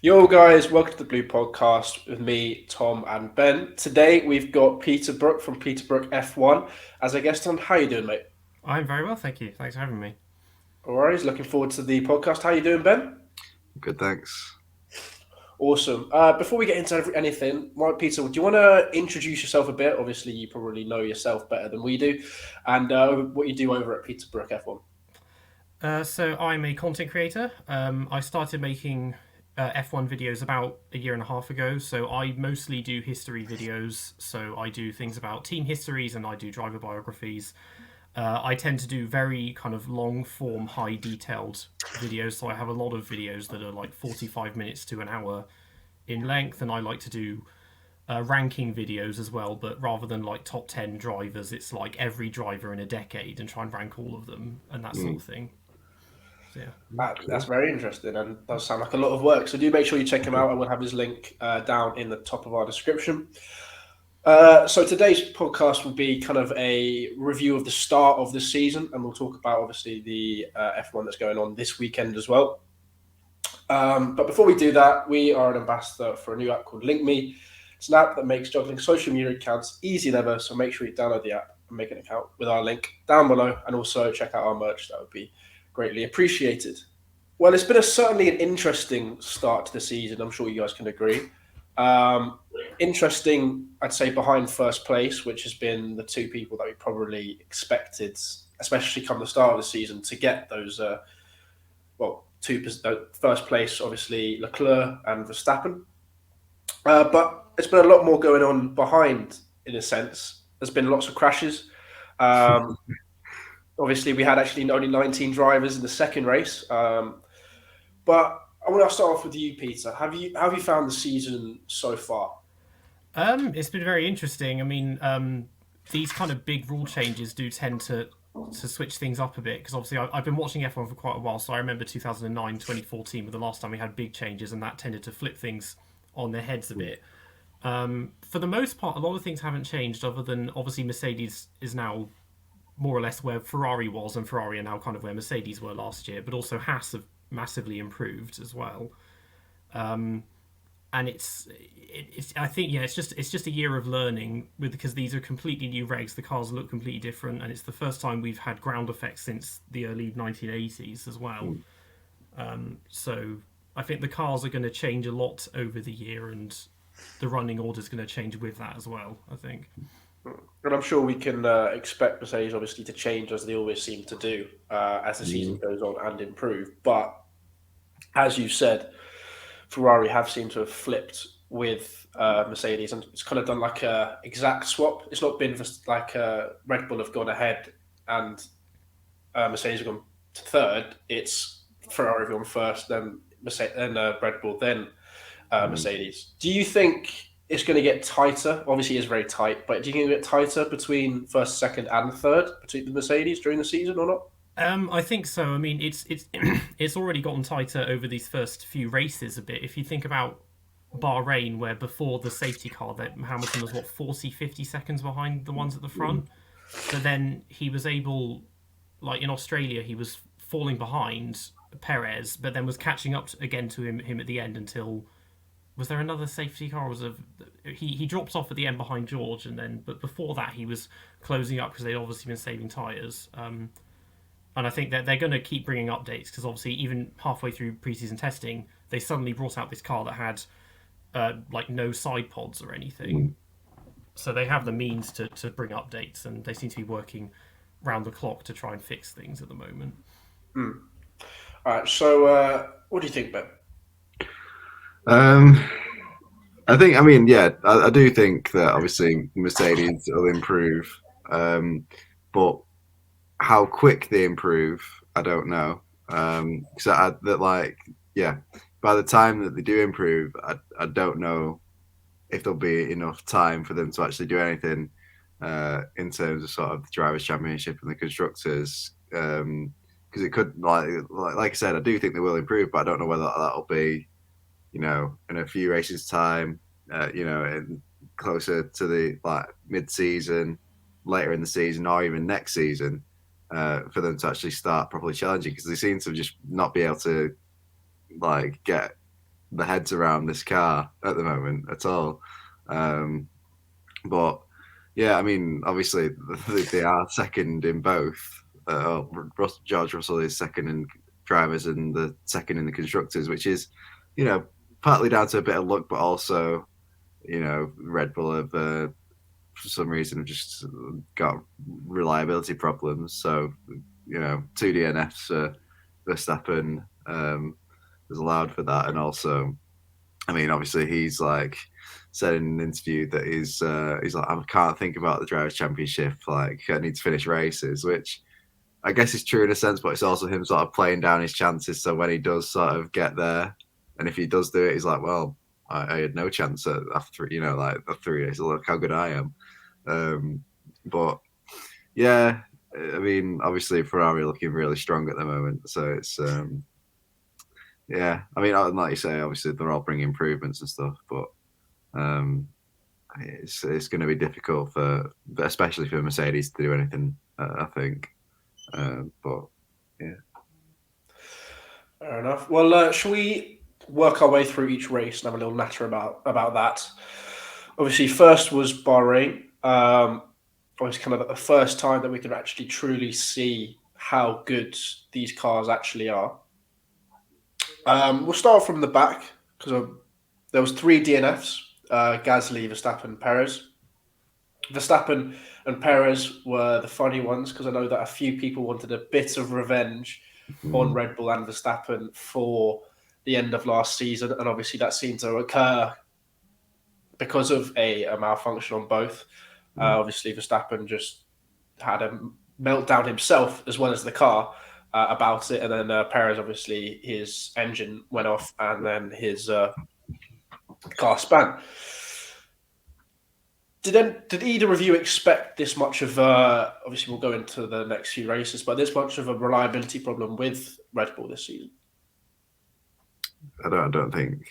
Yo, guys, welcome to the Blue Podcast with me, Tom, and Ben. Today we've got Peter Brook from Peter Brook F1 as a guest on. How you doing, mate? I'm very well, thank you. Thanks for having me. All right, looking forward to the podcast. How you doing, Ben? Good, thanks. Awesome. Before we get into anything, right, Peter, do you want to introduce yourself a bit? Obviously, you probably know yourself better than we do, and what you do over at Peter Brook F1. So I'm a content creator. I started making F1 videos about a year and a half ago. So I mostly do history videos. So I do things about team histories and I do driver biographies. I tend to do very kind of long form, high detailed videos. So I have a lot of videos that are like 45 minutes to an hour in length, and I like to do ranking videos as well, but rather than like top 10 drivers, it's like every driver in a decade and try and rank all of them and that sort of thing. So, yeah. That's very interesting and does sound like a lot of work. So do make sure you check him out. I will have his link down in the top of our description. So today's podcast will be kind of a review of the start of the season, and we'll talk about obviously the F1 that's going on this weekend as well. But before we do that, we are an ambassador for a new app called LinkMe. It's an app that makes juggling social media accounts easier than ever. So make sure you download the app and make an account with our link down below, and also check out our merch. That would be greatly appreciated. Well, it's been certainly an interesting start to the season. I'm sure you guys can agree. Interesting, I'd say, behind first place, which has been the two people that we probably expected, especially come the start of the season, to get those, first place, obviously, Leclerc and Verstappen. But there's been a lot more going on behind, in a sense. There's been lots of crashes. Obviously, we had actually only 19 drivers in the second race. But I want to start off with you, Peter. Have you found the season so far? It's been very interesting. I mean, these kind of big rule changes do tend to switch things up a bit, because obviously I've been watching F1 for quite a while, so I remember 2009, 2014 were the last time we had big changes, and that tended to flip things on their heads a bit. For the most part, a lot of things haven't changed, other than obviously Mercedes is now more or less where Ferrari was, and Ferrari are now kind of where Mercedes were last year, but also Haas have massively improved as well. And it's I think, yeah, it's just a year of learning, because these are completely new regs. The cars look completely different, and it's the first time we've had ground effects since the early 1980s as well. So I think the cars are going to change a lot over the year, and the running order is going to change with that as well, I think. And I'm sure we can expect Mercedes, obviously, to change as they always seem to do as the season goes on and improve. But as you said, Ferrari have seemed to have flipped with Mercedes, and it's kind of done like a exact swap. It's not been just like Red Bull have gone ahead and Mercedes have gone to third. It's Ferrari have gone first, then Red Bull, then Mercedes. Do you think it's going to get tighter? Obviously, it's very tight, but do you think it'll get tighter between first, second, and third between the Mercedes during the season or not? I think so. I mean, it's it's already gotten tighter over these first few races a bit. If you think about Bahrain, where before the safety car, that Hamilton was 40, 50 seconds behind the ones at the front. But then he was able, like in Australia, he was falling behind Perez, but then was catching up again to him at the end until. Was there another safety car? He dropped off at the end behind George, but before that he was closing up because they'd obviously been saving tyres. And I think that they're going to keep bringing updates, because obviously even halfway through preseason testing, they suddenly brought out this car that had like no side pods or anything. So they have the means to bring updates, and they seem to be working round the clock to try and fix things at the moment. All right. So what do you think, Ben? I think, I mean, yeah, I do think that obviously Mercedes will improve, but how quick they improve, I don't know. Yeah, by the time that they do improve, I don't know if there'll be enough time for them to actually do anything in terms of sort of the drivers' championship and the constructors. Because it could, like I said, I do think they will improve, but I don't know whether that'll be, in a few races time, and closer to the mid-season, later in the season, or even next season, for them to actually start properly challenging, because they seem to just not be able to get the heads around this car at the moment at all. But yeah, I mean, obviously they are second in both. George Russell is second in drivers and the second in the constructors, which is, partly down to a bit of luck, but also, Red Bull have for some reason have just got reliability problems. So, two DNFs for Verstappen is allowed for that, and also, I mean, obviously he's like said in an interview that he's like, I can't think about the Drivers' Championship. Like, I need to finish races, which I guess is true in a sense, but it's also him sort of playing down his chances. So when he does sort of get there, and if he does do it, he's like, well, I had no chance after, like after 3 days. Look how good I am. But yeah, I mean, obviously Ferrari looking really strong at the moment. So it's, yeah, I mean, like you say, obviously they're all bringing improvements and stuff, but it's going to be difficult especially for Mercedes to do anything, I think. But yeah. Fair enough. Well, shall we work our way through each race and have a little natter about that? Obviously, first was Bahrain. It was kind of the first time that we could actually truly see how good these cars actually are. We'll start from the back because there was 3 DNFs: Gasly, Verstappen, Perez. Verstappen and Perez were the funny ones because I know that a few people wanted a bit of revenge on Red Bull and Verstappen for the end of last season, and obviously that seemed to occur because of a malfunction on both. Obviously, Verstappen just had a meltdown himself as well as the car about it, and then Perez, obviously, his engine went off, and then his car span. Did either of you expect this much of obviously we'll go into the next few races, but this much of a reliability problem with Red Bull this season? I don't think.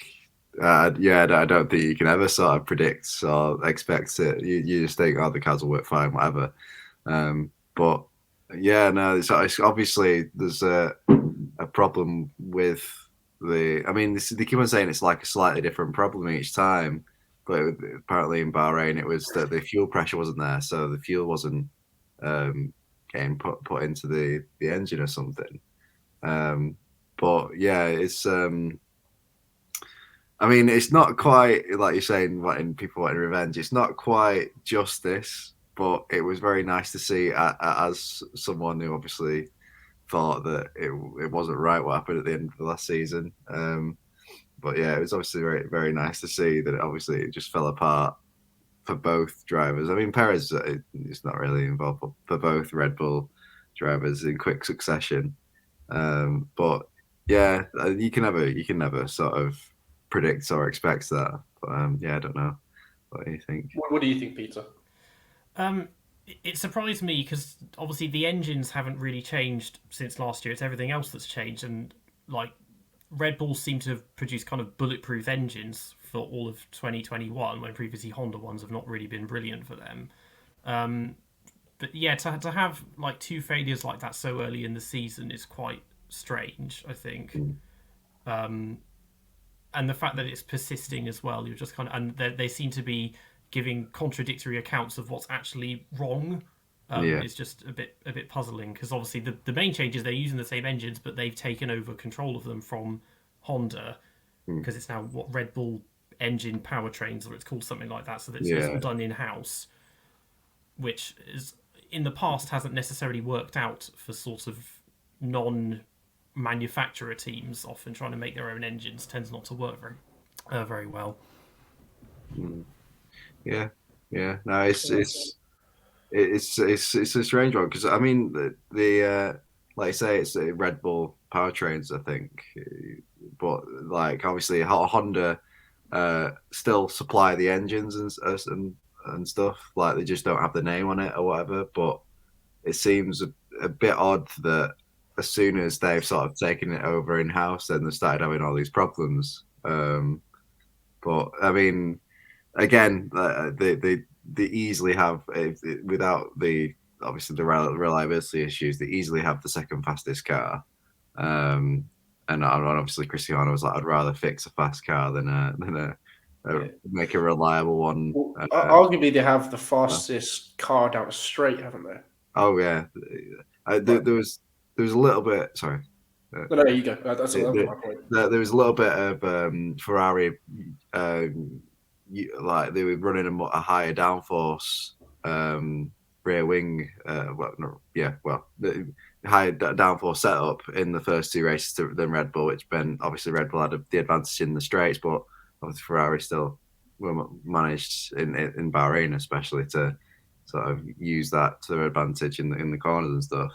I don't think you can ever sort of predict or expect it. You just think, oh, the cars will work fine, whatever. But yeah, no, it's obviously there's a problem with the. I mean, they keep on saying it's like a slightly different problem each time, but apparently in Bahrain it was that the fuel pressure wasn't there, so the fuel wasn't getting put into the engine or something. But yeah, it's. I mean, it's not quite like you're saying, people wanting revenge. It's not quite justice, but it was very nice to see as someone who obviously thought that it wasn't right what happened at the end of the last season. But yeah, it was obviously very, very nice to see that it just fell apart for both drivers. I mean, Perez is not really involved, but for both Red Bull drivers in quick succession. But yeah, you can never sort of predict or expect that. But yeah, I don't know. What do you think? What do you think, Peter? It surprised me because obviously the engines haven't really changed since last year. It's everything else that's changed, and like Red Bull seem to have produced kind of bulletproof engines for all of 2021, when previously Honda ones have not really been brilliant for them. But yeah, to have like 2 failures like that so early in the season is quite strange, I think. And the fact that it's persisting as well, you're just kind of, and they seem to be giving contradictory accounts of what's actually wrong. Is just a bit puzzling because obviously the main change is they're using the same engines, but they've taken over control of them from Honda because it's now what Red Bull engine powertrains, or it's called something like that. So that it's all done in house, which is in the past hasn't necessarily worked out for sort of non-manufacturer teams. Often trying to make their own engines tends not to work very well. Yeah. No, it's a strange one because I mean the like I say, it's the Red Bull powertrains, I think, but like obviously Honda still supply the engines and stuff. Like they just don't have the name on it or whatever. But it seems a bit odd that as soon as they've sort of taken it over in house, then they started having all these problems. But I mean, again, they easily have without obviously the reliability issues. They easily have the second fastest car. and obviously Cristiano was like, I'd rather fix a fast car than make a reliable one. Well, arguably, they have the fastest car down a straight, haven't they? Oh yeah, there was a little bit. Sorry. No, you go. That's my point. There was a little bit of Ferrari, like they were running a higher downforce rear wing. The higher downforce setup in the first two races than Red Bull, which meant obviously Red Bull had the advantage in the straights, but obviously Ferrari still managed in Bahrain especially to sort of use that to their advantage in the corners and stuff.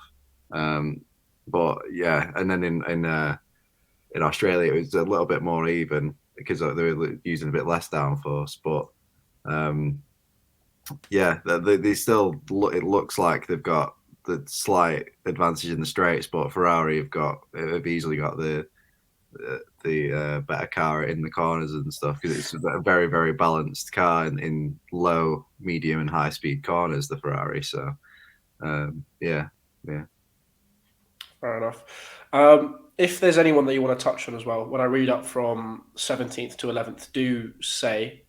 But yeah, and then in Australia it was a little bit more even because they were using a bit less downforce. But yeah, they still it looks like they've got the slight advantage in the straights, but Ferrari have easily got the better car in the corners and stuff because it's a very, very balanced car in low, medium, and high speed corners. The Ferrari, so yeah. Fair enough. If there's anyone that you want to touch on as well, when I read up from 17th to 11th, do say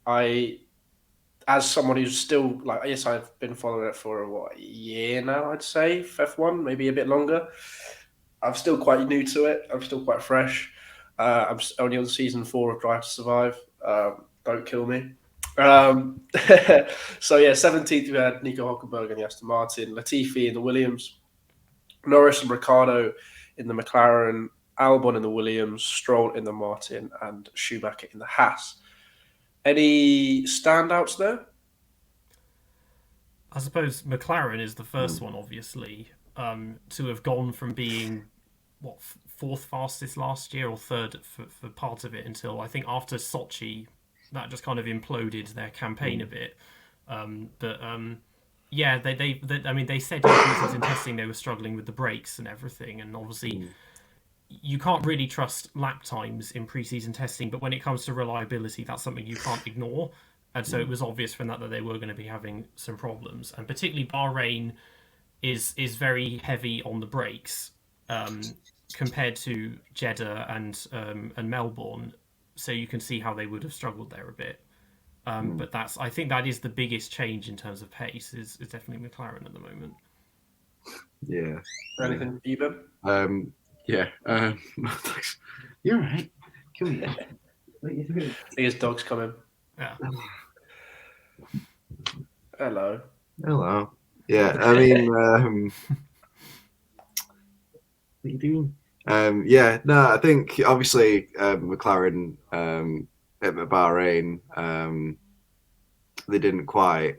as someone who's still yes, I've been following it for a year now, I'd say F1, maybe a bit longer. I'm still quite new to it. I'm still quite fresh. I'm only on season 4 of Drive to Survive. Don't kill me. So yeah, 17th we had Nico Hülkenberg in the Aston Martin, Latifi in the Williams, Norris and Ricciardo in the McLaren, Albon in the Williams, Stroll in the Martin, and Schumacher in the Haas. Any standouts there? I suppose McLaren is the first one, obviously, to have gone from being fourth fastest last year or third for part of it until I think after Sochi, that just kind of imploded their campaign a bit. Yeah, they said in pre-season testing they were struggling with the brakes and everything, and obviously you can't really trust lap times in pre-season testing, but when it comes to reliability, that's something you can't ignore. And so it was obvious from that they were going to be having some problems, and particularly Bahrain is very heavy on the brakes compared to Jeddah and Melbourne. So you can see how they would have struggled there a bit. But I think that is the biggest change in terms of pace is definitely McLaren at the moment. Yeah. Anything for you, Ben? Yeah. You're right. Come here. What are you doing? I think his dog's coming. Yeah. Hello. Yeah, I mean, what are you doing? Yeah, no, I think obviously McLaren at Bahrain, they didn't quite.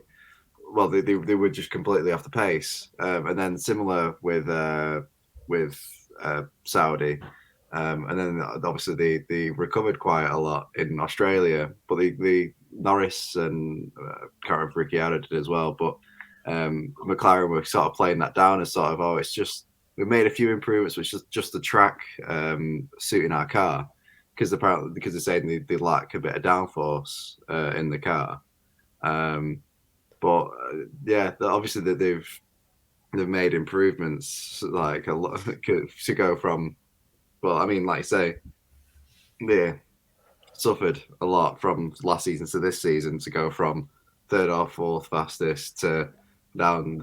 Well, they were just completely off the pace, and then similar with Saudi, and then obviously they recovered quite a lot in Australia, but the Norris and can't remember if Ricciardo did as well, but McLaren were sort of playing that down as sort of it's just we made a few improvements, which is just the track suiting our car because they're saying they lack a bit of downforce in the car. But yeah, obviously that they've made improvements like a lot to go from. Well, I mean, like you say, they suffered a lot from last season to this season to go from third or fourth fastest to down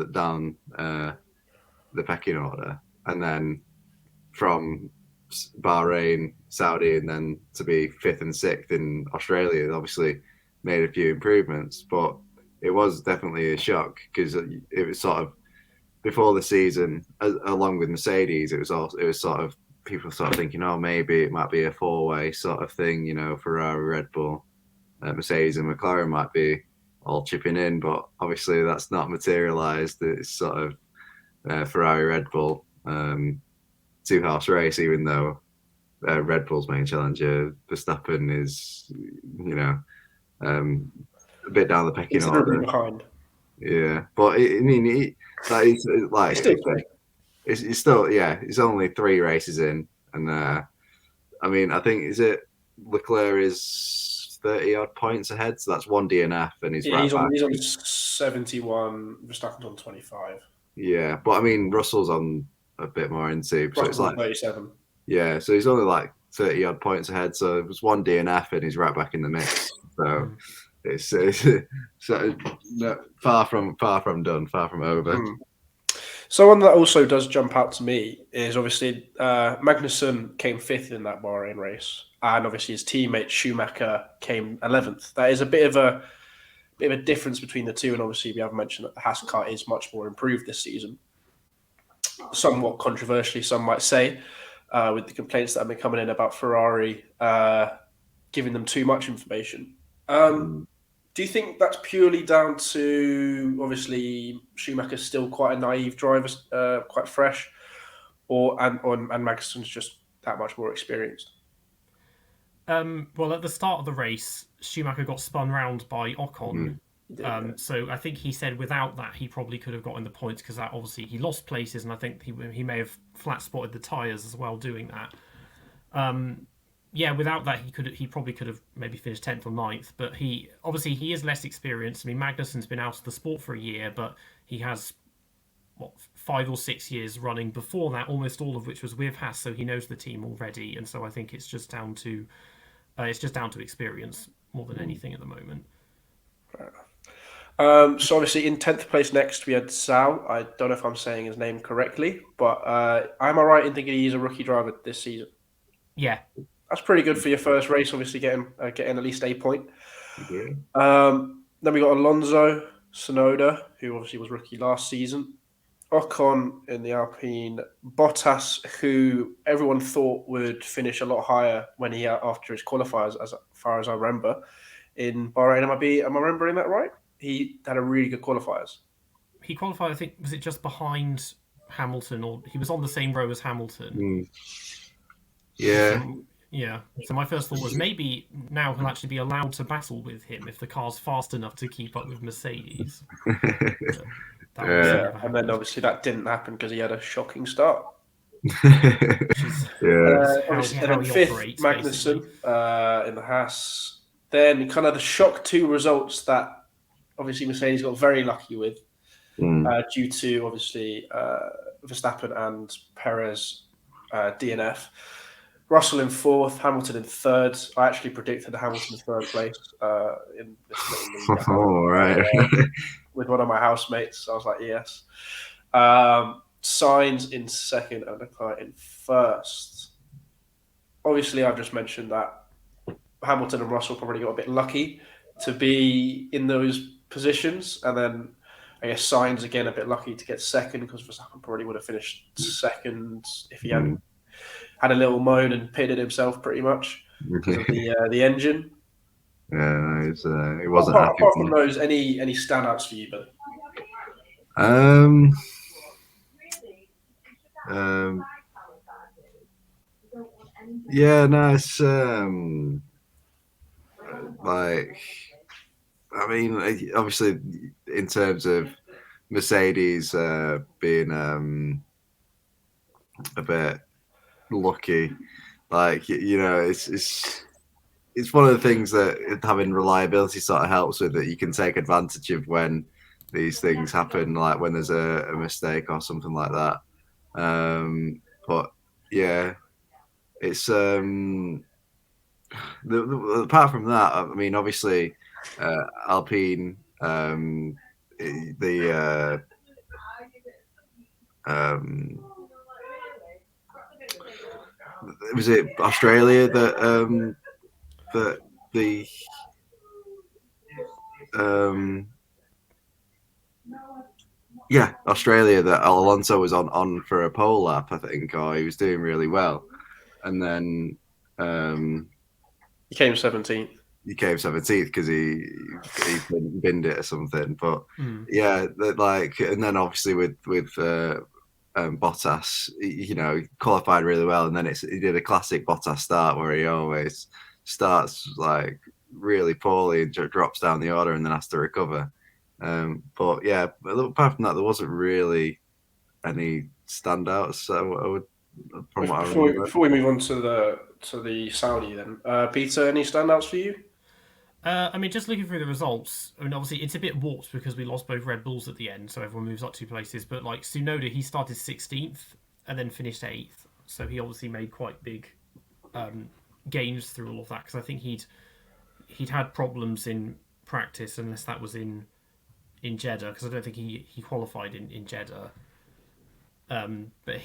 the pecking order, and then from Bahrain, Saudi, and then to be fifth and sixth in Australia. Obviously, made a few improvements, but it was definitely a shock because it was sort of before the season, along with Mercedes, it was sort of people sort of thinking, oh, maybe it might be a four-way sort of thing, Ferrari, Red Bull, Mercedes, and McLaren might be all chipping in, but obviously that's not materialised. It's sort of Ferrari, Red Bull, two-horse race, even though Red Bull's main challenger, Verstappen, is, a bit down the pecking order. Behind. Yeah, but it's still it's only 3 races in, and I mean I think Leclerc is 30 odd points ahead, so that's 1 DNF, and he's on 71. Verstappen's on 25. Yeah, but I mean Russell's on a bit more into, so it's like 37. Yeah, so he's only like 30 odd points ahead. So it was one DNF and he's right back in the mix. So it's so no, far from done, far from over. Someone that also does jump out to me is obviously Magnuson came fifth in that Bahrain race, and obviously his teammate Schumacher came 11th. That is a bit of a difference between the two, and obviously we have mentioned that the Haas car is much more improved this season. Somewhat controversially, some might say, with the complaints that have been coming in about Ferrari giving them too much information. Do you think that's purely down to obviously Schumacher's still quite a naive driver, quite fresh, and Magnuson's just that much more experienced? Well, at the start of the race, Schumacher got spun round by Ocon. So I think he said without that he probably could have gotten the points because that obviously he lost places, and I think he may have flat spotted the tyres as well doing that. Yeah, without that he probably could have maybe finished 10th or 9th, but he is less experienced. I mean, Magnuson's been out of the sport for a year, but he has 5 or 6 years running before that, almost all of which was with Haas, so he knows the team already, and so I think it's just down to experience more than anything at the moment. So obviously in 10th place next we had Sal. I don't know if I'm saying his name correctly, but am I right in thinking he's a rookie driver this season? Yeah. That's pretty good for your first race, obviously getting at least a point. Yeah. Then we got Alonzo Sonoda, who obviously was rookie last season. Ocon in the Alpine. Bottas, who everyone thought would finish a lot higher when he after his qualifiers, as far as I remember, in Bahrain. Am I remembering that right? He had a really good qualifiers. He qualified, I think, was it just behind Hamilton, or he was on the same row as Hamilton? Yeah. Yeah. So my first thought was maybe now he'll actually be allowed to battle with him if the car's fast enough to keep up with Mercedes. And then obviously that didn't happen because he had a shocking start. Obviously, how he fifth, operates, Magnuson in the Haas. Then kind of the shock 2 results that obviously Mercedes got very lucky with, due to obviously Verstappen and Perez DNF. Russell in 4th, Hamilton in 3rd. I actually predicted Hamilton in 3rd place in this little league. All right. With one of my housemates. I was like, yes. Sainz in 2nd and Leclerc in 1st. Obviously, I've just mentioned that Hamilton and Russell probably got a bit lucky to be in those positions. And then I guess Sainz again a bit lucky to get 2nd because Verstappen probably would have finished 2nd if he hadn't had a little moan and pitted himself pretty much because of the engine. Yeah, it wasn't. Apart from those, any standouts for you, but yeah, no, it's like, I mean, obviously, in terms of Mercedes being a bit lucky, like, you know, it's one of the things that having reliability sort of helps with, that you can take advantage of when these things happen, like when there's a mistake or something like that. But yeah, it's apart from that, I mean, obviously, Alpine, was it Australia that the Australia that Alonso was on for a pole lap, I think, or he was doing really well, and then he came 17th. He came 17th because he binned it or something. But yeah, like, and then obviously with Bottas, you know, he qualified really well, and then he did a classic Bottas start where he always starts like really poorly and drops down the order and then has to recover. But yeah, apart from that, there wasn't really any standouts. So I would, before we move on to the Saudi, then Peter, any standouts for you? I mean, just looking through the results, I mean, obviously it's a bit warped because we lost both Red Bulls at the end, so everyone moves up 2 places. But like Sonoda, he started 16th and then finished 8th. so he obviously made quite big gains through all of that, because I think he'd had problems in practice, unless that was in Jeddah, because I don't think he qualified in Jeddah. But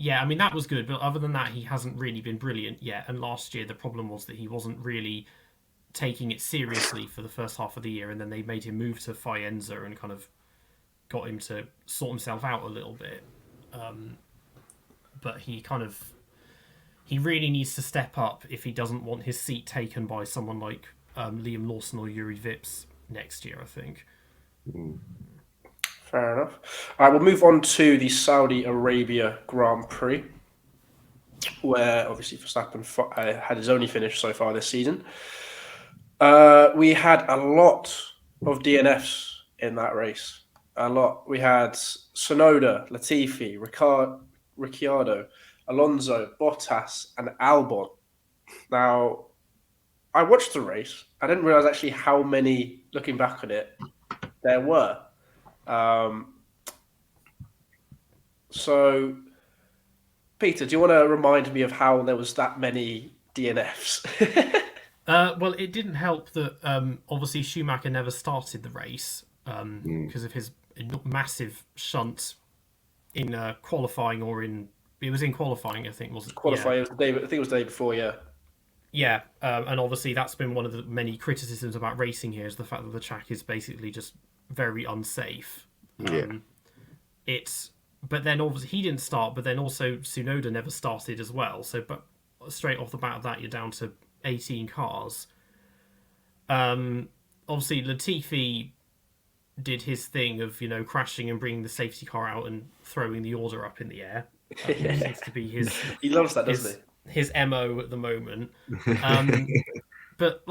I mean, that was good, but other than that, he hasn't really been brilliant yet. And last year, the problem was that he wasn't really taking it seriously for the first half of the year, and then they made him move to Faenza and kind of got him to sort himself out a little bit. But he really needs to step up if he doesn't want his seat taken by someone like Liam Lawson or Yuri Vips next year, I think. Fair enough. All right, we'll move on to the Saudi Arabia Grand Prix, where obviously Verstappen had his only finish so far this season. We had a lot of DNFs in that race. A lot. We had Sonoda, Latifi, Ricciardo, Alonso, Bottas, and Albon. Now, I watched the race. I didn't realize actually how many, looking back on it, there were. So, Peter, do you want to remind me of how there was that many DNFs? Well, it didn't help that obviously Schumacher never started the race because of his massive shunt in qualifying, or it was in qualifying, I think, wasn't it? Qualifying, I think it was the day before, yeah. Yeah, and obviously that's been one of the many criticisms about racing here, is the fact that the track is basically just very unsafe. But then obviously he didn't start, but then also Tsunoda never started as well. So, but straight off the bat of that, you're down to 18 cars. Obviously Latifi did his thing of, crashing and bringing the safety car out and throwing the order up in the air. Seems to be his. He loves that, doesn't he? His MO at the moment. But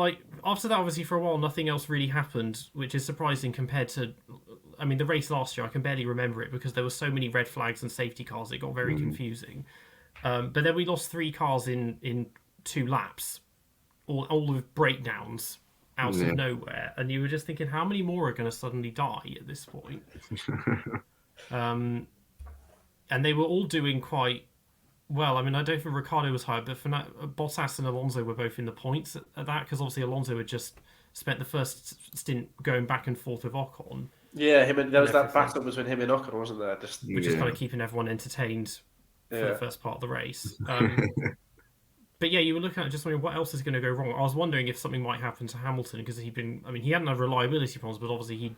after that, obviously for a while nothing else really happened, which is surprising compared to, the race last year. I can barely remember it because there were so many red flags and safety cars. It got very confusing. But then we lost 3 cars in 2 laps, all with breakdowns out of nowhere, and you were just thinking, how many more are going to suddenly die at this point? And they were all doing quite well. I don't think Ricciardo was high, but Bottas and Alonso were both in the points at that, because obviously Alonso had just spent the first stint going back and forth with Ocon. Yeah, there was that battle between him and Ocon, wasn't there? Which is kind of keeping everyone entertained for the first part of the race. But yeah, you were looking at it just wondering what else is going to go wrong. I was wondering if something might happen to Hamilton, because he hadn't had reliability problems, but obviously he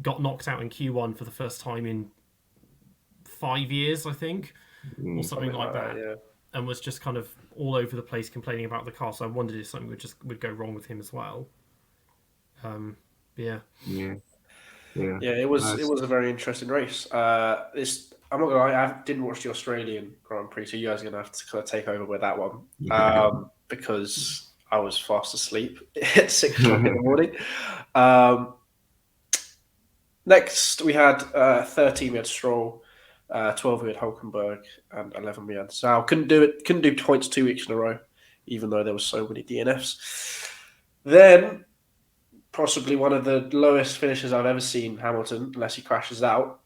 got knocked out in Q1 for the first time in 5 years, I think, or something like that. Yeah. And was just kind of all over the place complaining about the car. So I wondered if something would go wrong with him as well. Yeah, it was a very interesting race. I'm not gonna lie, I didn't watch the Australian Grand Prix, so you guys are gonna have to kind of take over with that one, because I was fast asleep at 6 o'clock in the morning. Next, we had 13. We had Stroll, 12. We had Hulkenberg, and 11. We had Zhou. Couldn't do points 2 weeks in a row, even though there was so many DNFs. Then, possibly one of the lowest finishes I've ever seen Hamilton, unless he crashes out,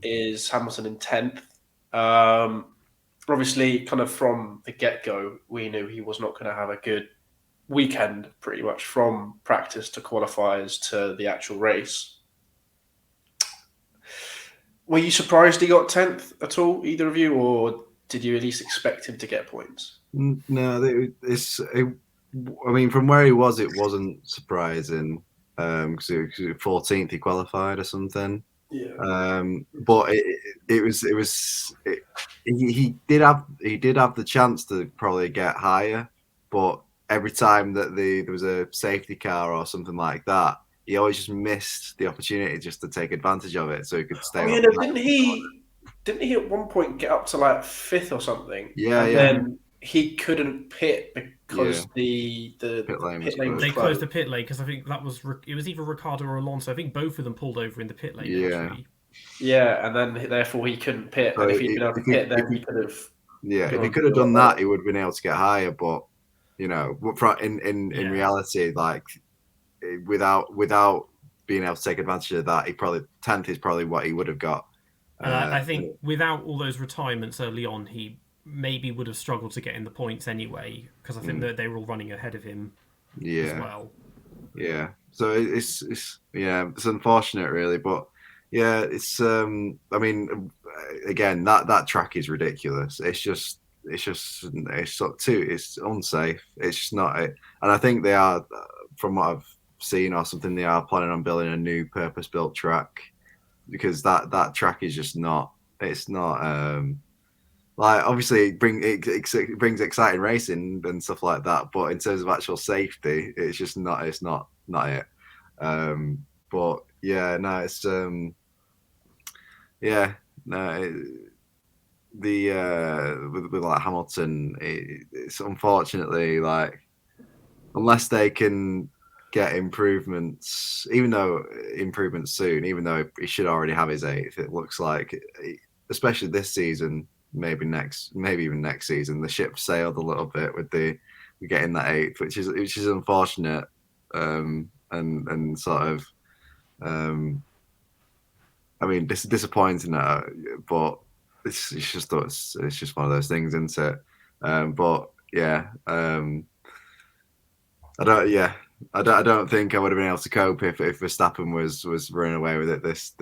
is Hamilton in 10th. Obviously, kind of from the get-go, we knew he was not going to have a good weekend, pretty much, from practice to qualifiers to the actual race. Were you surprised he got 10th at all, either of you, or did you at least expect him to get points? No, from where he was, it wasn't surprising, because it was 14th he qualified or something. Yeah. But he did have the chance to probably get higher, but every time that there was a safety car or something like that, he always just missed the opportunity just to take advantage of it, so he could stay. Didn't he at one point get up to 5th or something? Then he couldn't pit because the pit lane was closed. They closed the pit lane because I think it was either Ricciardo or Alonso. I think both of them pulled over in the pit lane. Actually. Yeah, and then therefore he couldn't pit. So and if he'd been able to pit, then he could have. Yeah, if he could have done that, he would have been able to get higher. But in reality, without being able to take advantage of that, 10th is probably what he would have got. And I think without all those retirements early on, he maybe would have struggled to get in the points anyway, because I think that they were all running ahead of him as well. Yeah. So it's it's unfortunate really, but yeah, it's I mean, again, that track is ridiculous. It's unsafe. It's just not it. And I think they are, from what I've seen or something, they are planning on building a new purpose-built track, because that track is just not. It's not. Like, obviously it brings exciting racing and stuff like that, but in terms of actual safety, it's just not. It's not it. But yeah, no, it's yeah, no. With like Hamilton, it's unfortunately, like, unless they can get improvements, even though improvements soon, even though he should already have his eighth, it looks like, especially this season, maybe even next season, the ship sailed a little bit with getting that eighth, which is unfortunate, and sort of, I mean, disappointing, but it's just one of those things, isn't it? But yeah, I don't think I would have been able to cope if Verstappen was running away with it this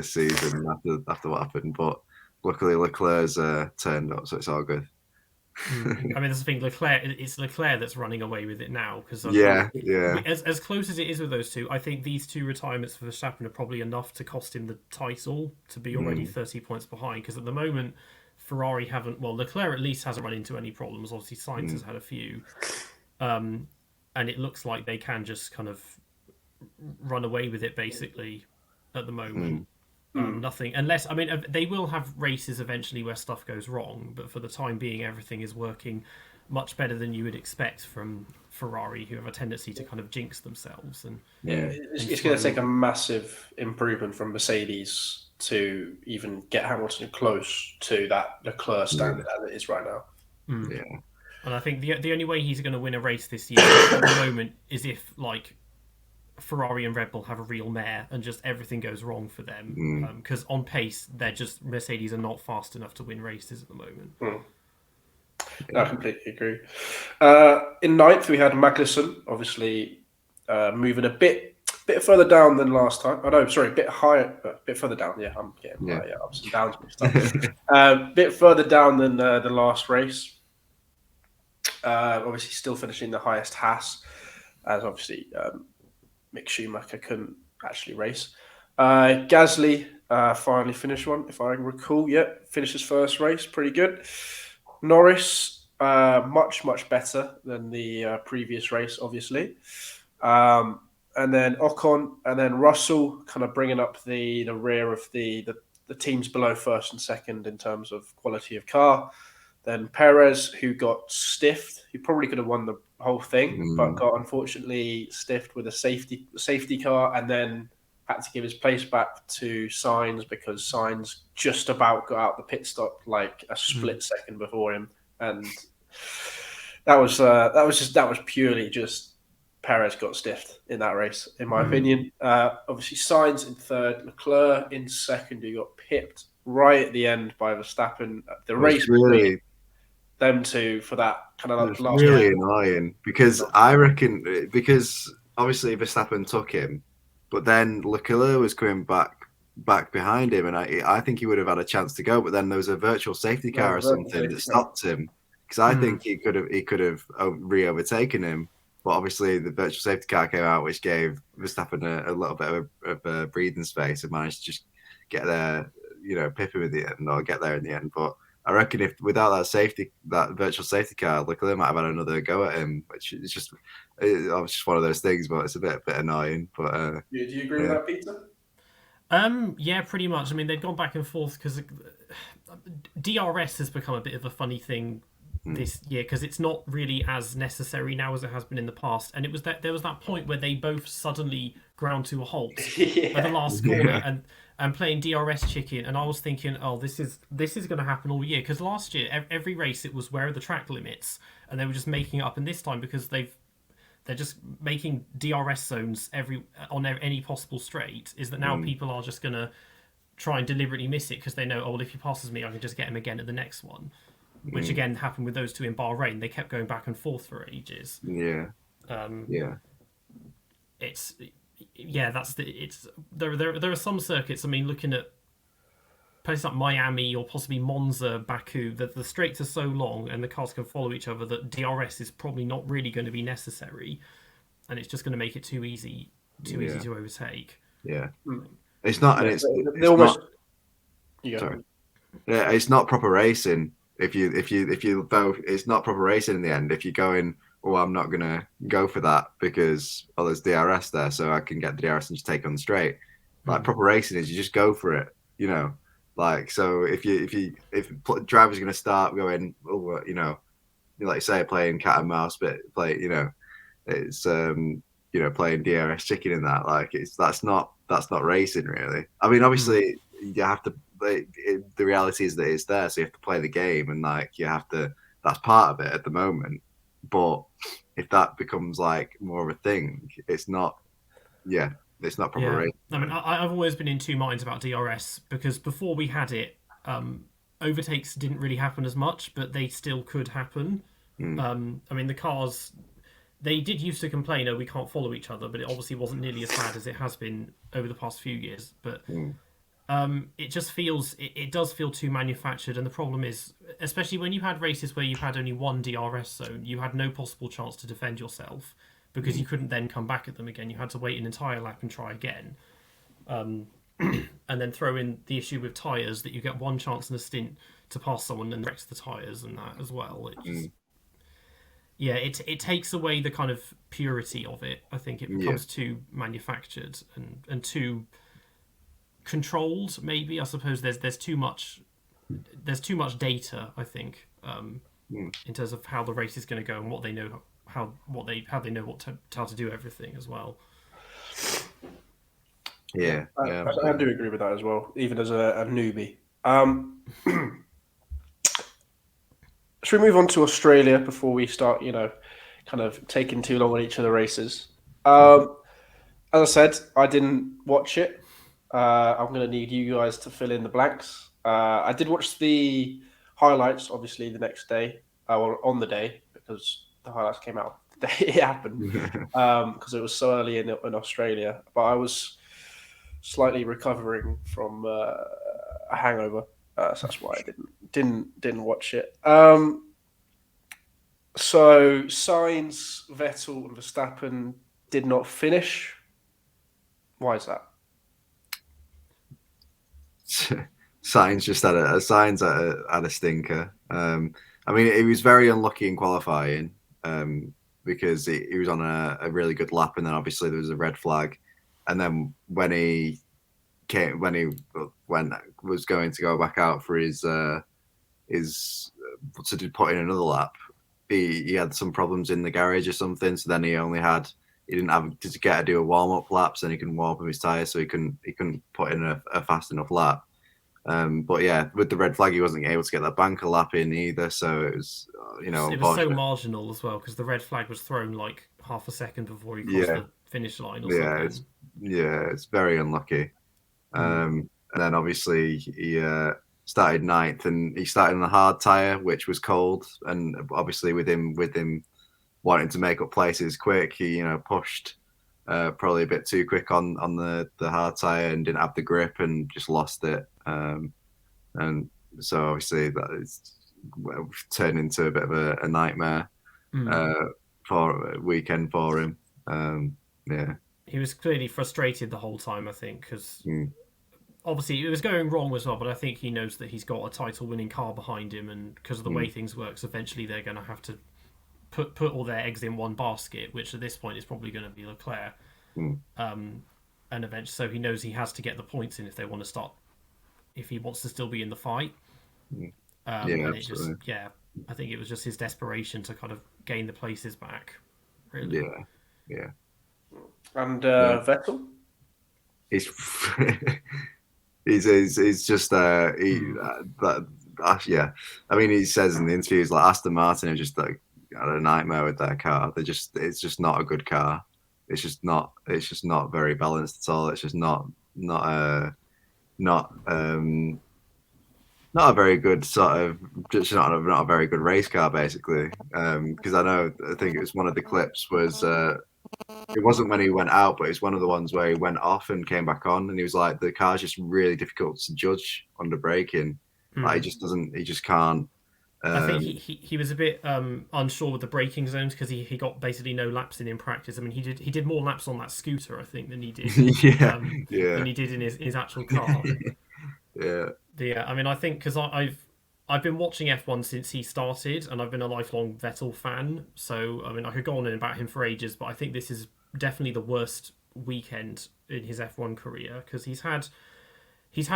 season after what happened. But luckily Leclerc's turned up, so it's all good. I mean, that's the thing. It's Leclerc that's running away with it now, because as close as it is with those two, I think these two retirements for Verstappen are probably enough to cost him the title, to be already 30 points behind. Because at the moment, Ferrari haven't. Well, Leclerc at least hasn't run into any problems. Obviously, Sainz has had a few, and it looks like they can just kind of run away with it basically at the moment. Nothing, unless, I mean, they will have races eventually where stuff goes wrong, but for the time being, everything is working much better than you would expect from Ferrari, who have a tendency to kind of jinx themselves. And it's going to take a massive improvement from Mercedes to even get Hamilton close to that Leclerc standard as it is right now. Yeah, and I think the only way he's going to win a race this year at the moment is if, like, Ferrari and Red Bull have a real mare and just everything goes wrong for them, because on pace Mercedes are not fast enough to win races at the moment. I completely agree. In ninth we had Magnuson, obviously moving a bit further down than last time. A bit higher, a bit further down. Yeah, I'm getting my ups and downs mixed up. Bit further down than the last race. Obviously still finishing the highest Haas, as obviously Mick Schumacher couldn't actually race. Gasly finally finished one, if I recall. Finished his first race, pretty good. Norris, much better than the previous race, obviously. And then Ocon, and then Russell, kind of bringing up the rear of the teams below first and second in terms of quality of car. Then Perez, who got stiffed. He probably could have won the whole thing, but got unfortunately stiffed with a safety car, and then had to give his place back to Sainz, because Sainz just about got out the pit stop like a split second before him, and that was purely just Perez got stiffed in that race, in my opinion. Obviously, Sainz in third, Leclerc in second, who got pipped right at the end by Verstappen. The race really, them two for that kind of last. Really annoying, because I reckon, because obviously Verstappen took him, but then Leclerc was coming back behind him, and I think he would have had a chance to go, but then there was a virtual safety car or something that stopped him, because I think he could have re-overtaken him, but obviously the virtual safety car came out, which gave Verstappen a little bit of breathing space, and managed to just get there, pip him in the end, or get there in the end. But I reckon if without that virtual safety car, Leclerc might have had another go at him, which is just one of those things. But it's a bit annoying. But do you agree with that, Peter? Yeah, pretty much. I mean, they've gone back and forth, because DRS has become a bit of a funny thing this year, because it's not really as necessary now as it has been in the past. And there was that point where they both suddenly ground to a halt at the last corner, and playing DRS chicken, and I was thinking, oh, this is going to happen all year, because last year every race it was where are the track limits, and they were just making it up. And this time, because they're just making DRS zones on any possible straight, is that now people are just going to try and deliberately miss it because they know, oh, well, if he passes me, I can just get him again at the next one. Which again happened with those two in Bahrain. They kept going back and forth for ages. Yeah. It's there are some circuits. I mean, looking at places like Miami or possibly Monza, Baku, that the straights are so long and the cars can follow each other that DRS is probably not really going to be necessary, and it's just going to make it too easy to overtake. Yeah, it's not, and it's almost. Not, sorry, yeah, it's not proper racing. If you both, it's not proper racing in the end. If you're going, oh, I'm not gonna go for that because there's DRS there, so I can get the DRS and just take on the straight. Like proper racing is you just go for it, you know. Like so, if driver's gonna start going, oh, you know, like you say, playing cat and mouse, but it's playing DRS chicken in that. Like that's not racing really. I mean, obviously you have to. The reality is that it's there, so you have to play the game, and like you have to. That's part of it at the moment. But if that becomes like more of a thing, it's not. Yeah, it's not proper racing. I mean, I've always been in two minds about DRS because before we had it, overtakes didn't really happen as much, but they still could happen. I mean, the cars. They did used to complain, oh, we can't follow each other, but it obviously wasn't nearly as bad as it has been over the past few years. But it just feels, it does feel too manufactured. And the problem is, especially when you had races where you had only one DRS zone, you had no possible chance to defend yourself because you couldn't then come back at them again. You had to wait an entire lap and try again. And then throw in the issue with tyres that you get one chance in a stint to pass someone and wrecks the tyres and that as well. It just... Yeah, it takes away the kind of purity of it. I think it becomes too manufactured and too controlled. Maybe I suppose there's too much data. I think in terms of how the race is going to go and what they know how they know how to do everything as well. Yeah, I do agree with that as well. Even as a newbie. Should we move on to Australia before we start, kind of taking too long on each of the races? As I said, I didn't watch it. I'm going to need you guys to fill in the blanks. I did watch the highlights, obviously, the next day, or on the day, because the highlights came out the day it happened, because it was so early in Australia. But I was slightly recovering from a hangover. So that's why I didn't watch it. So Sainz, Vettel, and Verstappen did not finish. Why is that? Sainz just had a stinker. I mean, he was very unlucky in qualifying because he was on a really good lap, and then obviously there was a red flag, and then when he was going to go back out for his to put in another lap, he had some problems in the garage or something. So then he didn't have to get to do a warm up lap, so he can warm up his tyres, so he couldn't put in a fast enough lap. But yeah, with the red flag, he wasn't able to get that banker lap in either. So it was it was so marginal as well because the red flag was thrown like half a second before he crossed the finish line. Or something. It's very unlucky. And then obviously he started ninth, and he started on a hard tyre, which was cold. And obviously with him wanting to make up places quick, he pushed probably a bit too quick on the hard tyre and didn't have the grip and just lost it. And so obviously that is turned into a bit of a nightmare for a weekend for him. He was clearly frustrated the whole time, I think, because obviously it was going wrong as well, but I think he knows that he's got a title-winning car behind him, and because of the way things works, eventually they're going to have to put all their eggs in one basket, which at this point is probably going to be Leclerc. And eventually, so he knows he has to get the points in if he wants to still be in the fight. And it just, I think it was just his desperation to kind of gain the places back, really. Yeah. And Vettel? He's just I mean, he says in the interviews like Aston Martin are just like had a nightmare with their car. It's just not a good car. It's just not very balanced at all. It's just not not not a very good sort of just not a very good race car basically. Because I think it was one of the clips was it wasn't when he went out, but it's one of the ones where he went off and came back on, and he was like, the car's just really difficult to judge under braking. Like he just can't. I think he was a bit unsure with the braking zones because he got basically no laps in practice. I mean, he did more laps on that scooter, I think, than he did yeah, than he did in his actual car. yeah. I mean, I think because I've been watching F1 since he started, and I've been a lifelong Vettel fan. So I mean, I could go on about him for ages, but I think this is definitely the worst weekend in his F1 career because he's had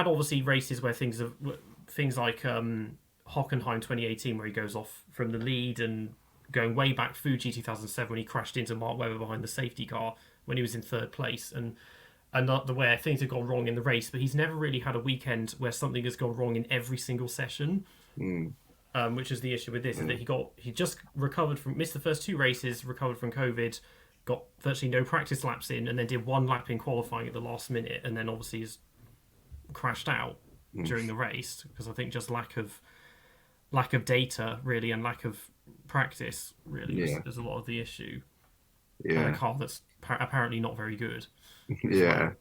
obviously races where things like Hockenheim 2018 where he goes off from the lead, and going way back Fuji 2007 when he crashed into Mark Webber behind the safety car when he was in third place, and not the way things have gone wrong in the race. But he's never really had a weekend where something has gone wrong in every single session. Which is the issue with this, is that he just recovered from, missed the first 2 races, recovered from COVID, got virtually no practice laps in, and then did 1 lap in qualifying at the last minute, and then obviously has crashed out during the race because I think just lack of data really, and lack of practice really is a lot of the issue. And a car that's apparently not very good. Yeah,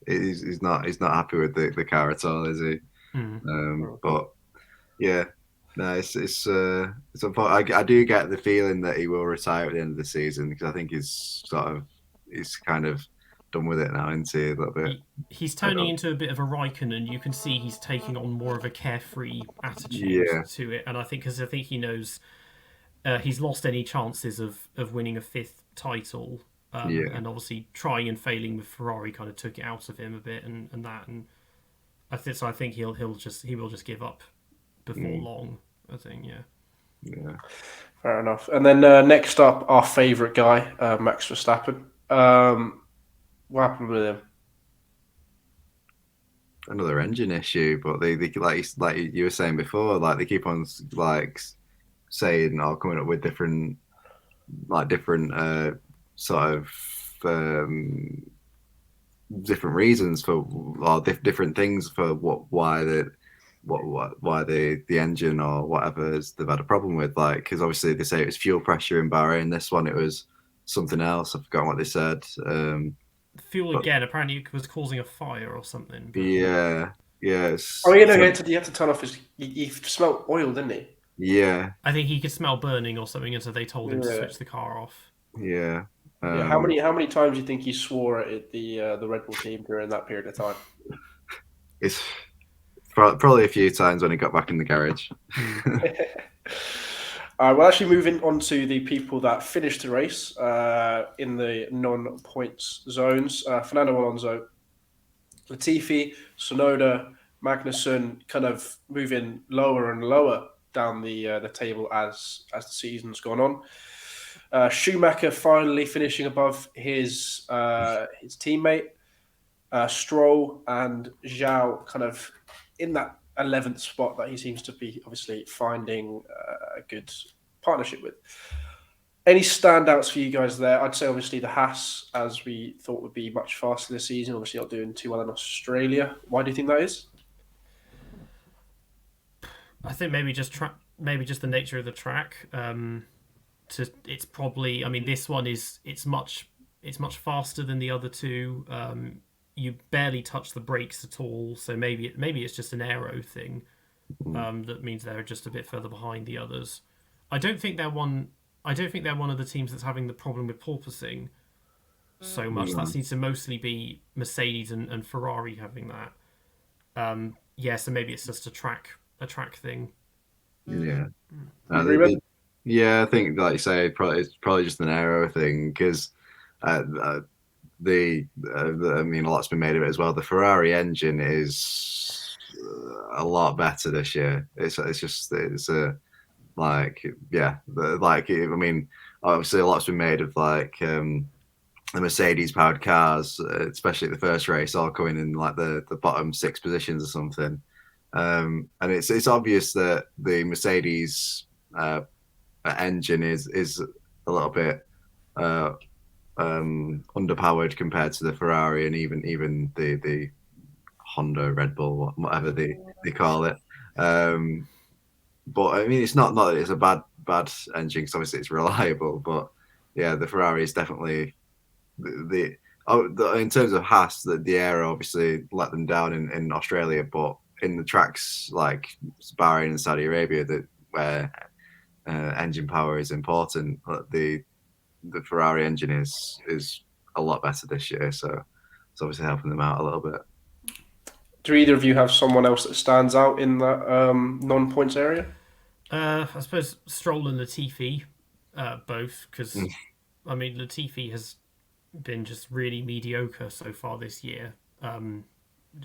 he's not happy with the car at all, is he? But yeah, no, it's unfortunate. I do get the feeling that he will retire at the end of the season because I think he's kind of done with it now, isn't he? A little bit. He's turning into a bit of a Raikkonen. You can see he's taking on more of a carefree attitude to it, and I think he knows he's lost any chances of winning a 5th title. And obviously trying and failing with Ferrari kind of took it out of him a bit, and I think he will just give up before long. I think, yeah. Fair enough. And then next up, our favourite guy, Max Verstappen. What happened with him? Another engine issue, but they like you were saying before, like they keep on like saying or coming up with different sort of different reasons for or different things for why the engine or whatever they've had a problem with, like because obviously they say it was fuel pressure in Bahrain. This one it was something else. I've forgotten what they said. Fuel again. Apparently it was causing a fire or something. But... Yes. Oh, you know, he had to turn off his. He smelled oil, didn't he? Yeah. I think he could smell burning or something, and so they told him to switch the car off. Yeah. How many times do you think he swore at the Red Bull team during that period of time? It's probably a few times when he got back in the garage. We're actually moving on to the people that finished the race in the non-points zones. Fernando Alonso, Latifi, Sonoda, Magnuson, kind of moving lower and lower down the table as the season's gone on. Schumacher finally finishing above his teammate. Stroll and Zhao kind of in that 11th spot that he seems to be obviously finding a good partnership with. Any standouts for you guys there? I'd say obviously the Haas, as we thought would be much faster this season, obviously not doing too well in Australia. Why do you think that is? I think maybe just the nature of the track. It's probably, I mean, this one it's much faster than the other two. You barely touch the brakes at all, so maybe it's just an aero thing. That means they're just a bit further behind the others. I don't think they're one of the teams that's having the problem with porpoising so much. That seems to mostly be Mercedes and Ferrari having that. So maybe it's just a track thing. Yeah. I think, like you say, it's probably just an aero thing because I mean, a lot's been made of it as well. The Ferrari engine is a lot better this year. I mean, obviously a lot's been made of like the Mercedes powered cars, especially the first race, all coming in like the bottom 6 positions or something. And it's obvious that the Mercedes engine is a little bit underpowered compared to the Ferrari and even the Honda, Red Bull, whatever they call it. But I mean, it's not that it's a bad engine, because obviously it's reliable. But yeah, the Ferrari is definitely in terms of Haas, the aero obviously let them down in Australia, but in the tracks like Bahrain and Saudi Arabia, where engine power is important, the Ferrari engine is a lot better this year, so it's obviously helping them out a little bit. Do either of you have someone else that stands out in that non-points area? I suppose Stroll and Latifi, both, because I mean Latifi has been just really mediocre so far this year.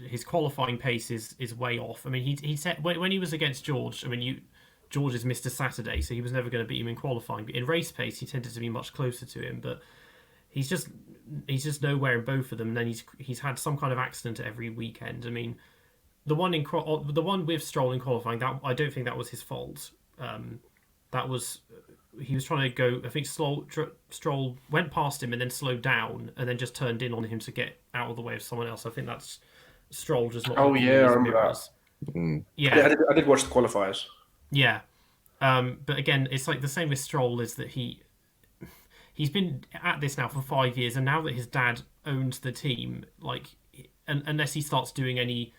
His qualifying pace is way off. I mean, he said when he was against George. I mean, George is Mr. Saturday, so he was never going to beat him in qualifying. But in race pace, he tended to be much closer to him. But he's just nowhere in both of them. And then he's had some kind of accident every weekend. I mean, the one with Stroll in qualifying, that I don't think that was his fault. That was he was trying to go. I think Stroll went past him and then slowed down and then just turned in on him to get out of the way of someone else. I think that's Stroll just not. Oh yeah, I remember mirrors. that. Yeah, I did watch the qualifiers. Yeah, but again, it's like the same with Stroll, is that he's been at this now for 5 years, and now that his dad owns the team, like, unless he starts doing anything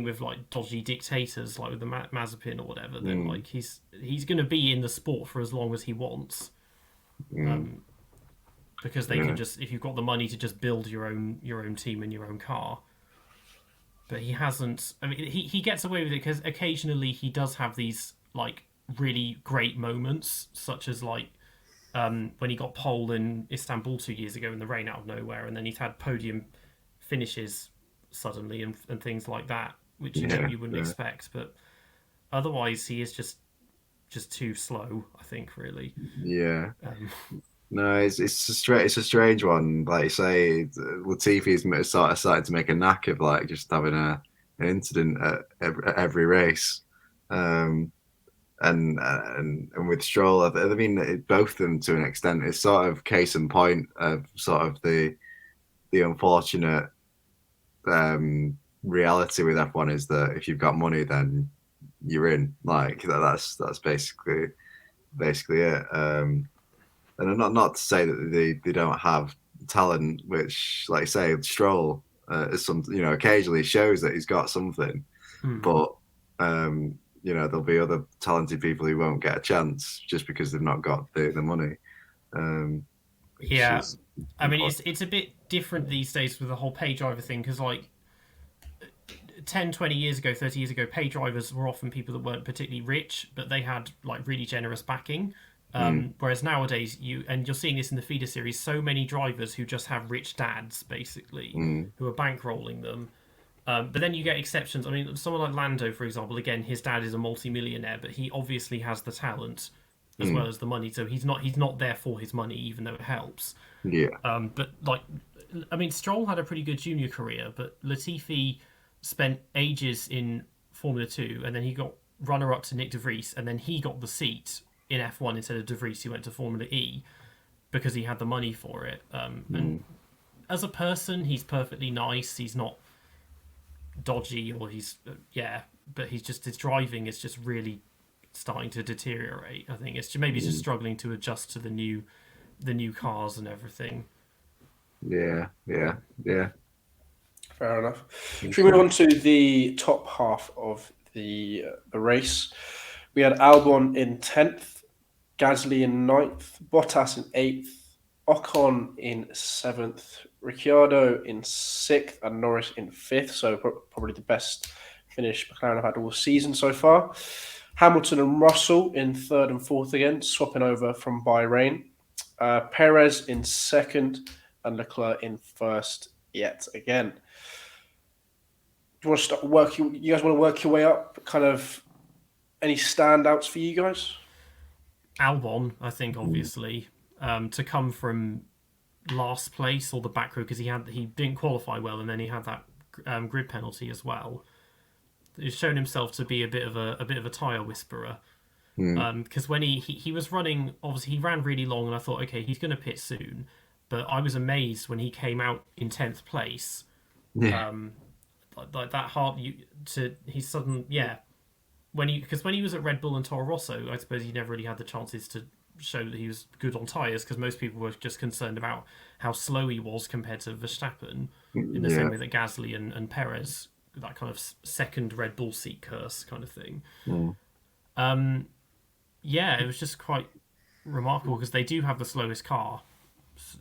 with like dodgy dictators, like with the Mazepin or whatever, then like he's going to be in the sport for as long as he wants, because they can just, if you've got the money to just build your own team and your own car. But he hasn't. I mean, he gets away with it because occasionally he does have these like really great moments, such as like when he got pole in Istanbul 2 years ago in the rain out of nowhere, and then he's had podium finishes suddenly and things like that, which you wouldn't expect. But otherwise, he is just too slow, I think, really. Yeah. No, it's a strange one. Like you say, Latifi is sort of starting to make a knack of like just having an incident at every race, and with Stroll, I mean, both of them to an extent. It's sort of case in point of sort of the unfortunate reality with F1 is that if you've got money, then you're in. Like that's basically it. And not to say that they don't have talent, which, like I say, Stroll is something, occasionally shows that he's got something, but there'll be other talented people who won't get a chance just because they've not got the money. Yeah, I mean, it's a bit different these days with the whole pay driver thing, because like 10, 20 years ago, 30 years ago, pay drivers were often people that weren't particularly rich, but they had like really generous backing. Whereas nowadays, you're seeing this in the feeder series, so many drivers who just have rich dads, basically, who are bankrolling them. But then you get exceptions. I mean, someone like Lando, for example, again, his dad is a multi-millionaire, but he obviously has the talent as well as the money, so he's not there for his money, even though it helps. Yeah. But like, I mean, Stroll had a pretty good junior career, but Latifi spent ages in Formula 2, and then he got runner-up to Nick de Vries, and then he got the seat in F1 instead of de Vries. He went to Formula E because he had the money for it. And as a person, he's perfectly nice. He's not dodgy, or but his driving is just really starting to deteriorate. I think it's maybe just struggling to adjust to the new cars and everything. Yeah. Fair enough. Should we move on to the top half of the race? We had Albon in 10th, Gasly in 9th, Bottas in 8th, Ocon in 7th, Ricciardo in 6th, and Norris in 5th. So probably the best finish McLaren have had all season so far. Hamilton and Russell in 3rd and 4th again, swapping over from Bahrain. Perez in 2nd and Leclerc in 1st yet again. Do you want to start working? You guys want to work your way up? Kind of any standouts for you guys? Albon, I think, obviously, to come from last place or the back row, because he didn't qualify well, and then he had that grid penalty as well. He's shown himself to be a bit of a tire whisperer, because when he was running, obviously he ran really long, and I thought, okay, he's going to pit soon, but I was amazed when he came out in 10th place Yeah. Like that hard he's sudden when he was at Red Bull and Toro Rosso, I suppose he never really had the chances to show that he was good on tyres because most people were just concerned about how slow he was compared to Verstappen, in the same Yeah. way that Gasly and Perez, that kind of second Red Bull seat curse kind of thing. Mm. Yeah, it was just quite remarkable because they do have the slowest car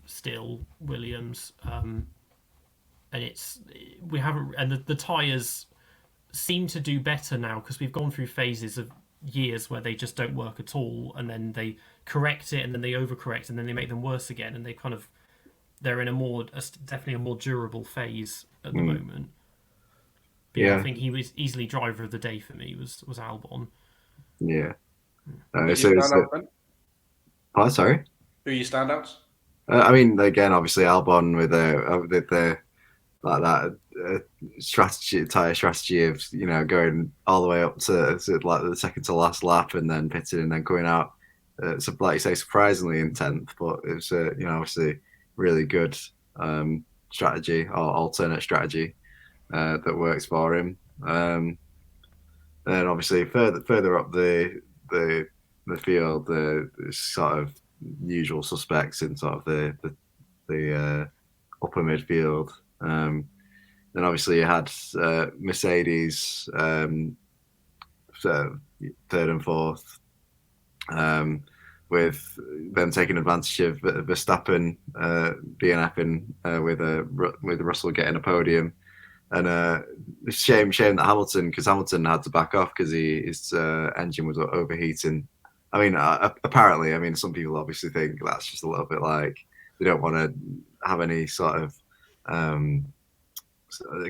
still, Williams, and we haven't, and the tyres seem to do better now because we've gone through phases of years where they just don't work at all, and then they correct it, and then they overcorrect, and then they make them worse again, and they're in definitely a more durable phase at the moment. But yeah, I think he was easily driver of the day for me. Was Albon. Yeah. Who's So your it's standout then? oh, sorry. Who are your standouts? I mean, again, obviously Albon with the like that tire strategy of going all the way up to like the second to last lap and then pitting and then coming out. So like you say, surprisingly in 10th, but it was obviously really good strategy or alternate strategy that works for him. And then obviously further up the field, the sort of usual suspects in sort of the upper midfield. Then obviously you had Mercedes so third and fourth, with them taking advantage of Verstappen DNFing with Russell getting a podium. And shame that Hamilton had to back off because his engine was overheating. I mean, apparently, I mean, some people obviously think that's just a little bit like they don't want to have any sort of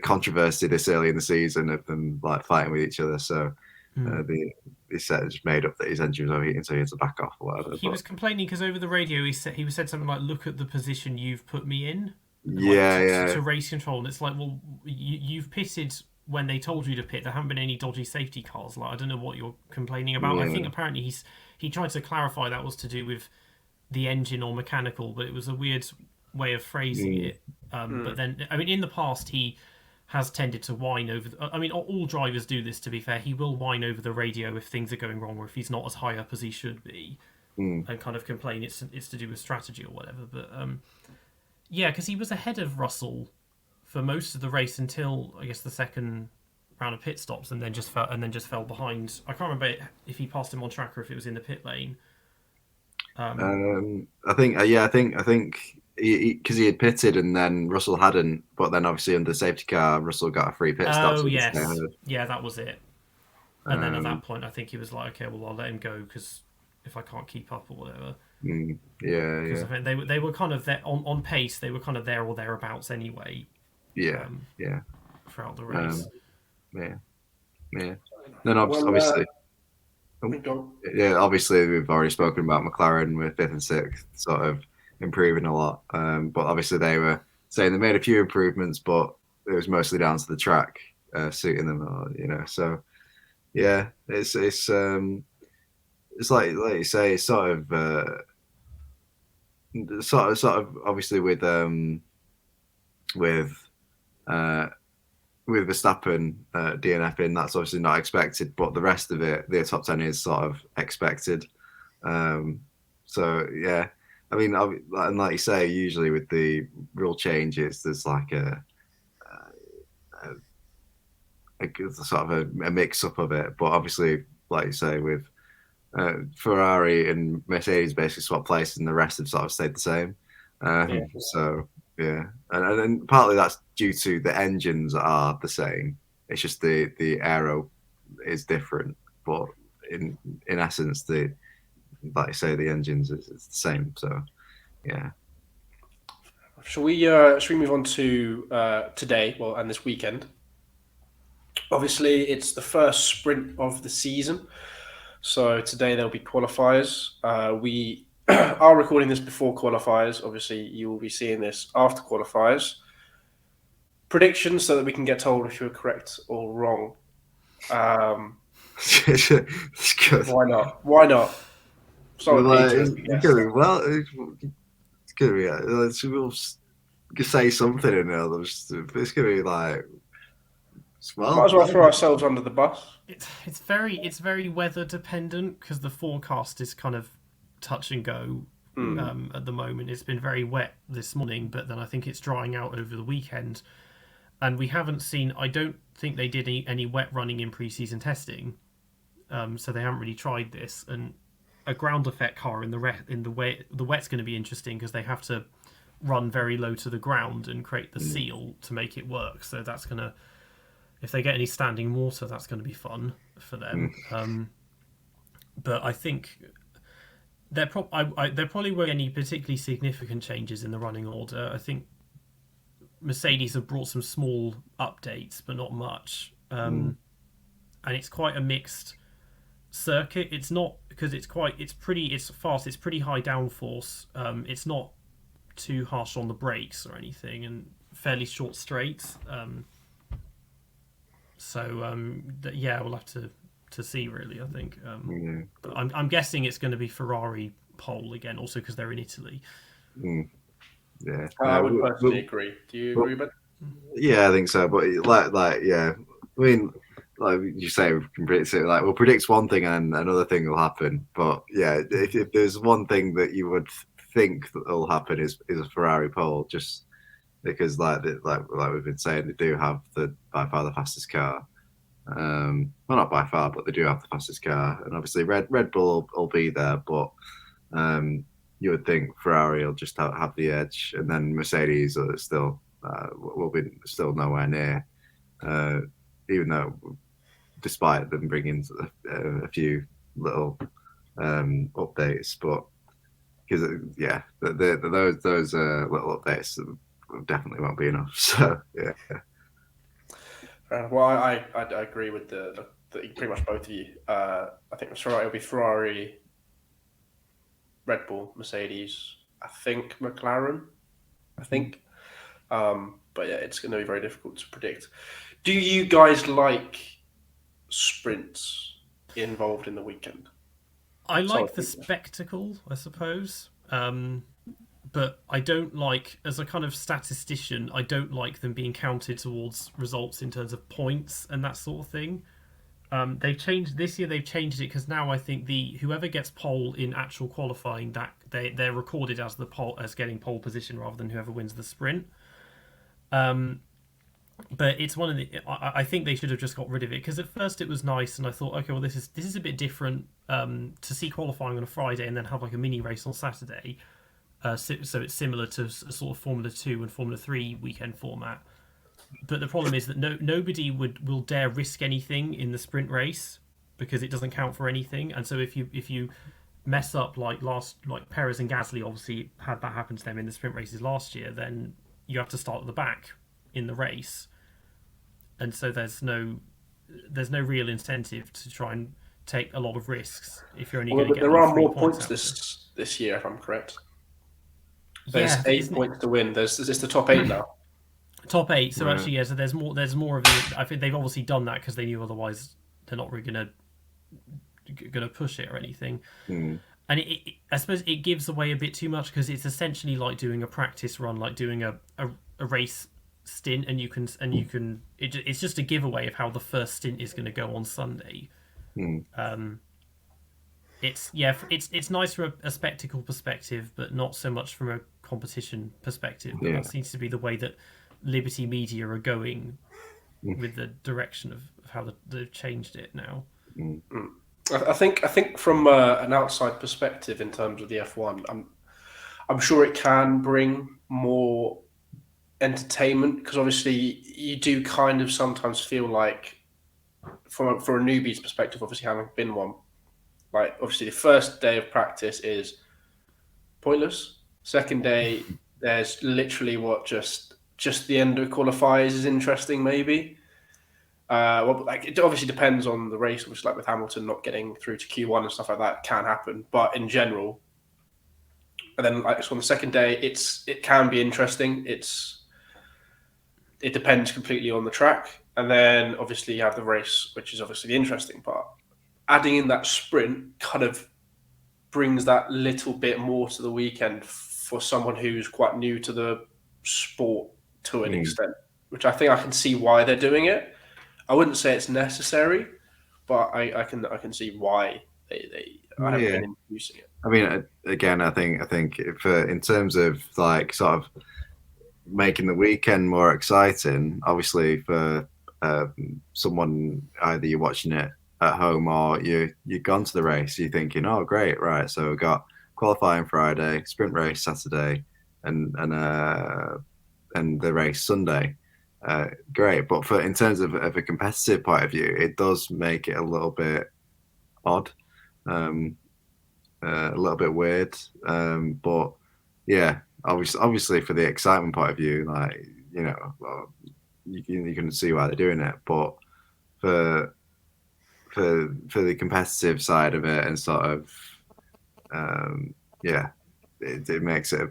controversy this early in the season of them like fighting with each other. So the set just made up that his engine was overheating, so he had to back off or whatever. He was complaining because over the radio he said something like, "Look at the position you've put me in." To race control, and it's like, well, you've pitted when they told you to pit. There haven't been any dodgy safety cars. Like, I don't know what you're complaining about. I think apparently he tried to clarify that was to do with the engine or mechanical, but it was a weird way of phrasing it. But then, I mean, in the past he has tended to whine over. I mean, all drivers do this. To be fair, he will whine over the radio if things are going wrong or if he's not as high up as he should be, and kind of complain it's to do with strategy or whatever. But yeah, because he was ahead of Russell for most of the race until I guess the second round of pit stops, and then just fell behind. I can't remember if he passed him on track or if it was in the pit lane. I think because he had pitted and then Russell hadn't, but then obviously in the safety car, Russell got a free pit stop. Oh yes, yeah, that was it. And then at that point, I think he was like, "Okay, well, I'll let him go because if I can't keep up or whatever." Yeah. I think they were kind of there on pace. They were kind of there or thereabouts anyway. Yeah. Throughout the race. Yeah. Then obviously. Obviously we've already spoken about McLaren with 5th and 6th sort of improving a lot, but obviously they were saying they made a few improvements, but it was mostly down to the track suiting them, so yeah, it's like you say, it's sort of obviously with Verstappen DNFing, that's obviously not expected, but the rest of it, the top 10 is sort of expected. So yeah, I mean, and like you say, usually with the rule changes, there's like a sort of a mix-up of it. But obviously, like you say, with Ferrari and Mercedes basically swapped places, and the rest have sort of stayed the same. So yeah, and partly that's due to the engines are the same. It's just the aero is different, but in essence, like I say, the engines is the same. So yeah. Shall we move on to today? Well, and this weekend. Obviously, it's the first sprint of the season. So today there'll be qualifiers. We are recording this before qualifiers. Obviously, you will be seeing this after qualifiers. Predictions so that we can get told if you're correct or wrong. It's good. Why not? Why not? Sorry, Peter. It's gonna be say something in there. It's gonna be like, Might well, as well throw ourselves under the bus. It's very weather dependent because the forecast is kind of touch and go at the moment. It's been very wet this morning, but then I think it's drying out over the weekend. And we haven't seen. I don't think they did any wet running in pre-season testing, so they haven't really tried this. And a ground effect car in the wet's going to be interesting because they have to run very low to the ground and create the seal to make it work. So that's gonna, if they get any standing water, that's going to be fun for them. But I think there probably weren't any particularly significant changes in the running order. I think Mercedes have brought some small updates, but not much. And it's quite a mixed circuit. It's not because it's fast. It's pretty high downforce. It's not too harsh on the brakes or anything, and fairly short straights. Yeah, we'll have to see really. I think. But I'm guessing it's going to be Ferrari pole again, also because they're in Italy. Yeah, I would personally agree. Do you agree, Ben? Yeah, I think so. But yeah, I mean, like you say, we can predict it. Like we'll predict one thing and another thing will happen. But yeah, if there's one thing that you would think that will happen is a Ferrari pole, just because like we've been saying, they do have by far the fastest car. Well, not by far, but they do have the fastest car, and obviously Red Bull will be there, but you would think Ferrari will just have the edge, and then Mercedes are still will be still nowhere near, even though despite them bringing a few little updates, but because those little updates definitely won't be enough. So yeah. Well, I agree with the pretty much both of you. I think it'll be Ferrari, Red Bull, Mercedes. I think McLaren. But yeah, it's going to be very difficult to predict. Do you guys like sprints involved in the weekend? I like the spectacle, I suppose. But I don't like, as a kind of statistician, I don't like them being counted towards results in terms of points and that sort of thing. They've changed this year. They've changed it because now I think whoever gets pole in actual qualifying, that they're recorded as as getting pole position rather than whoever wins the sprint. But it's one of the. I think they should have just got rid of it because at first it was nice and I thought, okay, well this is a bit different to see qualifying on a Friday and then have like a mini race on Saturday. So it's similar to sort of Formula 2 and Formula 3 weekend format. But the problem is that nobody will dare risk anything in the sprint race because it doesn't count for anything. And so if you mess up like Perez and Gasly obviously had that happen to them in the sprint races last year, then you have to start at the back in the race. And so there's no real incentive to try and take a lot of risks if you're only going to get. There are more points this year, if I'm correct. There's 8 points to win. It's the top 8 now. Top 8. So actually, yeah. So there's more of it. I think they've obviously done that because they knew otherwise they're not really gonna push it or anything. And I suppose it gives away a bit too much because it's essentially like doing a practice run, like doing a race stint, and it's just a giveaway of how the first stint is going to go on Sunday. It's nice from a spectacle perspective, but not so much from a competition perspective. But that seems to be the way that Liberty Media are going with the direction of how they've changed it now. I think from an outside perspective in terms of the F1, I'm sure it can bring more entertainment because obviously you do kind of sometimes feel like, for a newbie's perspective, obviously having been one, like obviously the first day of practice is pointless. Second day, there's literally just the end of qualifiers is interesting, maybe. It obviously depends on the race, which like with Hamilton not getting through to Q1 and stuff like that can happen. But in general, and then so on the second day, it can be interesting. It depends completely on the track, and then obviously you have the race, which is obviously the interesting part. Adding in that sprint kind of brings that little bit more to the weekend for someone who's quite new to the sport to an extent, which I think I can see why they're doing it. I wouldn't say it's necessary, but I can see why they have been introducing it. I mean, again, I think in terms of like sort of making the weekend more exciting, obviously for someone, either you're watching it at home or you've gone to the race, you're thinking, oh great, right, so we've got qualifying Friday, sprint race Saturday, and the race Sunday. Great, but in terms of a competitive point of view, it does make it a little bit odd, a little bit weird, but yeah, obviously for the excitement point of view, like, you know, you can see why they're doing it, but for the competitive side of it and sort of it makes it a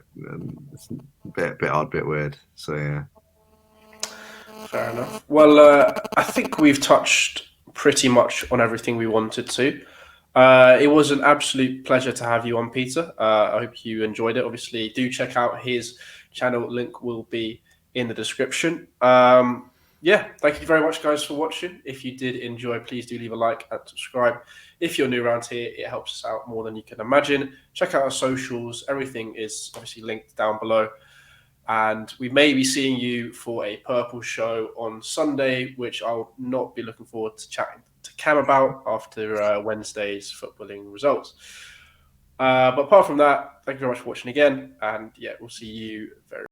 bit odd, bit weird. So yeah. Fair enough. Well, I think we've touched pretty much on everything we wanted to. It was an absolute pleasure to have you on, Peter. I hope you enjoyed it. Obviously, do check out his channel. Link will be in the description. Thank you very much, guys, for watching. If you did enjoy, please do leave a like and subscribe. If you're new around here, it helps us out more than you can imagine. Check out our socials. Everything is obviously linked down below. And we may be seeing you for a purple show on Sunday, which I'll not be looking forward to chatting to Cam about after Wednesday's footballing results. But apart from that, thank you very much for watching again. And yeah, we'll see you very